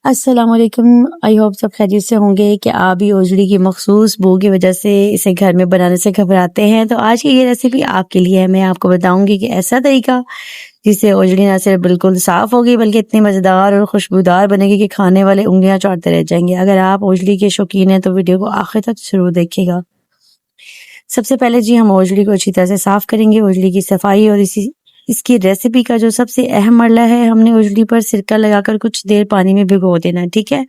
अस्सलाम वालेकुम। I hope सब खैरियत से होंगे कि आप भी ओजड़ी की मखसूस बू की वजह से इसे घर में बनाने से घबराते हैं। तो आज की ये रेसिपी आपके लिए है। मैं आपको बताऊंगी कि ऐसा तरीका जिससे ओजड़ी ना सिर्फ बिल्कुल साफ होगी बल्कि इतनी मज़ेदार और खुशबूदार बनेगी कि खाने वाले उंगलियां चाटते रह जाएंगे। अगर आप ओजड़ी के शौकीन हैं तो वीडियो को आखिर तक जरूर देखिएगा। सबसे पहले जी हम ओजड़ी को अच्छी तरह से साफ करेंगे। ओजड़ी की सफाई और इसकी रेसिपी का जो सबसे अहम मरला है, हमने ओजड़ी पर सिरका लगाकर कुछ देर पानी में भिगो देना है। ठीक है,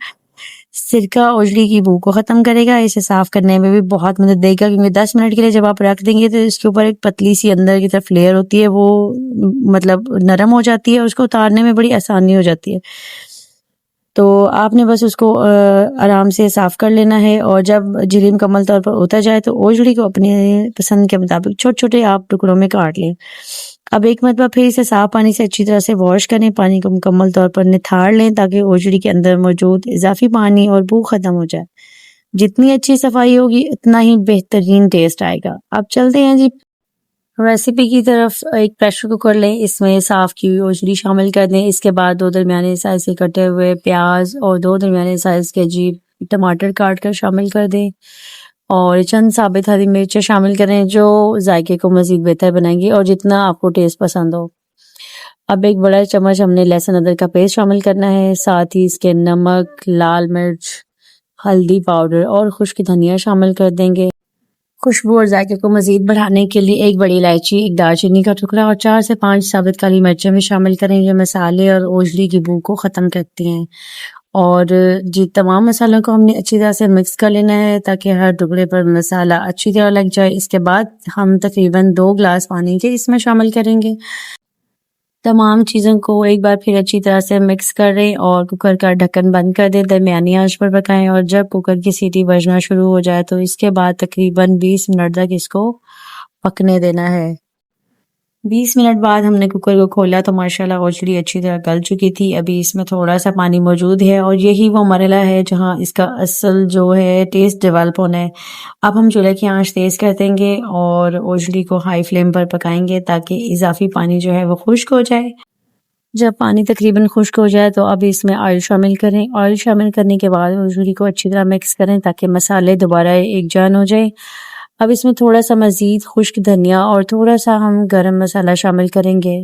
सिरका ओजड़ी की बू को खत्म करेगा। इसे साफ करने में भी बहुत मदद देगा क्योंकि 10 मिनट के लिए जब आप रख देंगे तो इसके ऊपर एक पतली सी अंदर की तरफ लेयर होती है, वो मतलब नरम हो जाती है और उसको उतारने में बड़ी आसानी हो जाती है। तो आपने बस उसको आराम से साफ कर लेना है और जब झिली मुकम्मल तौर पर उतर जाए तो ओजड़ी को अपने पसंद के मुताबिक छोटे छोटे आप टुकड़ों में काट लें। अब एक मरतबा फिर इसे साफ पानी से अच्छी तरह से वॉश करें। पानी को मुकम्मल तौर पर निथाड़ लें ताकि ओजड़ी के अंदर मौजूद इजाफी पानी और बू खत्म हो जाए। जितनी अच्छी सफाई होगी उतना ही बेहतरीन टेस्ट आएगा। अब चलते हैं जी रेसिपी की तरफ। एक प्रेशर कुकर लें, इसमें साफ की हुई ओजड़ी शामिल कर दें। इसके बाद 2 दरमियाने साइज के कटे हुए प्याज और 2 दरमियाने साइज के जी टमाटर काट कर शामिल कर दें और चंद साबित हरी मिर्चें शामिल करें जो जायके को मजीद बेहतर बनाएंगी और जितना आपको टेस्ट पसंद हो। अब एक बड़ा चम्मच हमने लहसुन अदरक का पेस्ट शामिल करना है। साथ ही इसके नमक, लाल मिर्च, हल्दी पाउडर और खुश्क धनिया शामिल कर देंगे। खुशबू और जायके को मजीद बढ़ाने के लिए एक बड़ी इलायची, एक दालचीनी का टुकड़ा और 4 से 5 साबित काली मिर्चें भी शामिल करें जो मसाले और ओजड़ी की बू को ख़त्म करती हैं। और जी तमाम मसालों को हमने अच्छी तरह से मिक्स कर लेना है ताकि हर टुकड़े पर मसाला अच्छी तरह लग जाए। इसके बाद हम तकरीबन 2 गिलास पानी के इसमें शामिल करेंगे। तमाम चीज़ों को एक बार फिर अच्छी तरह से मिक्स करें और कुकर का ढक्कन बंद कर दें। दरमियानी आंच पर पकाएं और जब कुकर की सीटी बजना शुरू हो जाए तो इसके बाद तकरीबन 20 मिनट तक इसको पकने देना है। 20 मिनट बाद हमने कुकर को खोला तो माशाल्लाह ओजड़ी अच्छी तरह गल चुकी थी। अभी इसमें थोड़ा सा पानी मौजूद है और यही वो मरहला है जहां इसका असल जो है टेस्ट डेवलप होना है। अब हम चूल्हे की आंच तेज़ कर देंगे और ओजड़ी को हाई फ्लेम पर पकाएंगे ताकि इजाफी पानी जो है वो खुश्क हो जाए। जब पानी तकरीबन खुश्क हो जाए तो अब इसमें ऑयल शामिल करें। ऑयल शामिल करने के बाद ओजड़ी को अच्छी तरह मिक्स करें ताकि मसाले दोबारा एक जान हो जाए। अब इसमें थोड़ा सा मजीद खुश्क धनिया और थोड़ा सा हम गरम मसाला शामिल करेंगे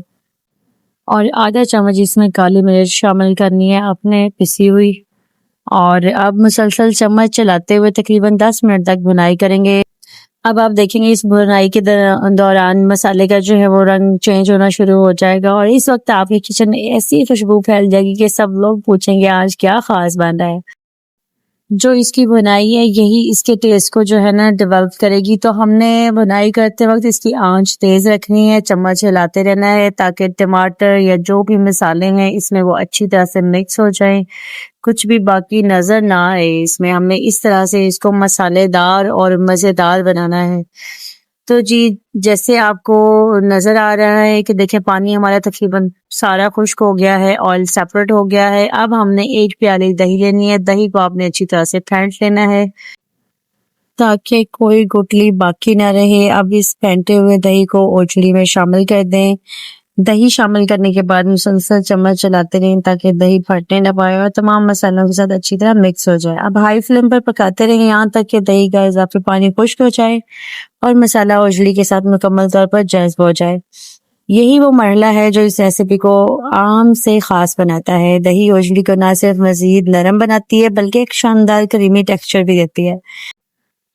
और आधा चम्मच इसमें काली मिर्च शामिल करनी है अपने पिसी हुई। और अब मुसलसल चम्मच चलाते हुए तकरीबन 10 मिनट तक भुनाई करेंगे। अब आप देखेंगे इस भुनाई के दौरान मसाले का जो है वो रंग चेंज होना शुरू हो जाएगा और इस वक्त आपके किचन में ऐसी खुशबू फैल जाएगी कि सब लोग पूछेंगे आज क्या खास बन रहा है। जो इसकी बुनाई है यही इसके टेस्ट को जो है ना डेवलप करेगी। तो हमने बुनाई करते वक्त इसकी आंच तेज रखनी है, चम्मच हिलाते रहना है ताकि टमाटर या जो भी मसाले हैं इसमें वो अच्छी तरह से मिक्स हो जाएं, कुछ भी बाकी नजर ना आए। इसमें हमने इस तरह से इसको मसालेदार और मजेदार बनाना है। तो जी जैसे आपको नजर आ रहा है कि देखिए पानी हमारा तकरीबन सारा खुश्क हो गया है, ऑयल सेपरेट हो गया है। अब हमने 1 प्याली दही लेनी है। दही को आपने अच्छी तरह से फेंट लेना है ताकि कोई गुठली बाकी ना रहे। अब इस फेंटे हुए दही को ओजड़ी में शामिल कर दें। दही शामिल करने के बाद मुसलसल चम्मच चलाते रहें ताकि दही फटने न पाए और तमाम मसालों के साथ अच्छी तरह मिक्स हो जाए। अब हाई फ्लेम पर पकाते रहें यहाँ तक कि दही का इजाफी पानी खुश्क हो जाए और मसाला ओजड़ी के साथ मुकम्मल तौर पर जज्ब हो जाए। यही वो मरहला है जो इस रेसिपी को आम से खास बनाता है। दही ओजड़ी को ना सिर्फ मजीद नरम बनाती है बल्कि एक शानदार क्रीमी टेक्सचर भी देती है।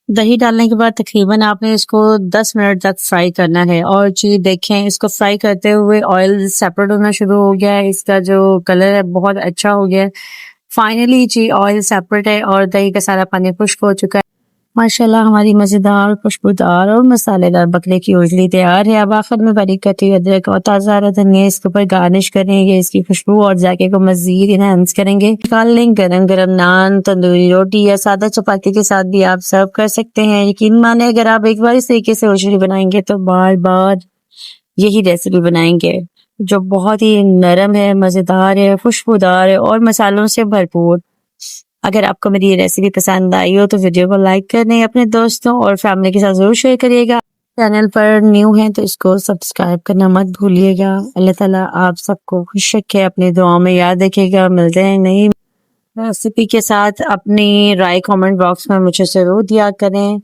दही डालने के बाद तकरीबन आपने इसको 10 मिनट तक फ्राई करना है और जी देखें इसको फ्राई करते हुए ऑयल सेपरेट होना शुरू हो गया है। इसका जो कलर है बहुत अच्छा हो गया है। फाइनली जी ऑयल सेपरेट है और दही का सारा पानी खुश्क हो चुका है। माशाल्लाह हमारी मजेदार, खुशबूदार और मसालेदार बकरे की ओजड़ी तैयार है। अब आखिर में बारीक कटी हुई अदरक और ताज़ा हरा धनिया इसके ऊपर गार्निश करेंगे। इसकी खुशबू और जायके को मजीद इनहेंस करेंगे। निकाल लें गरम गरम नान, तंदूरी रोटी या सादा चपाती के साथ भी आप सर्व कर सकते हैं। यकीन माने अगर आप एक बार इस तरीके से ओजड़ी बनाएंगे तो बार बार यही रेसिपी बनाएंगे जो बहुत ही नरम है, मजेदार है, खुशबूदार है और मसालों से भरपूर। अगर आपको मेरी ये रेसिपी पसंद आई हो तो वीडियो को लाइक करने, अपने दोस्तों और फैमिली के साथ जरूर शेयर करिएगा। चैनल पर न्यू हैं तो इसको सब्सक्राइब करना मत भूलिएगा। अल्लाह ताला आप सबको खुश रखे, अपनी दुआओं में याद रखिएगा। मिलते हैं नई रेसिपी के साथ अपनी राय कमेंट बॉक्स में मुझे ज़रूर दिया करें।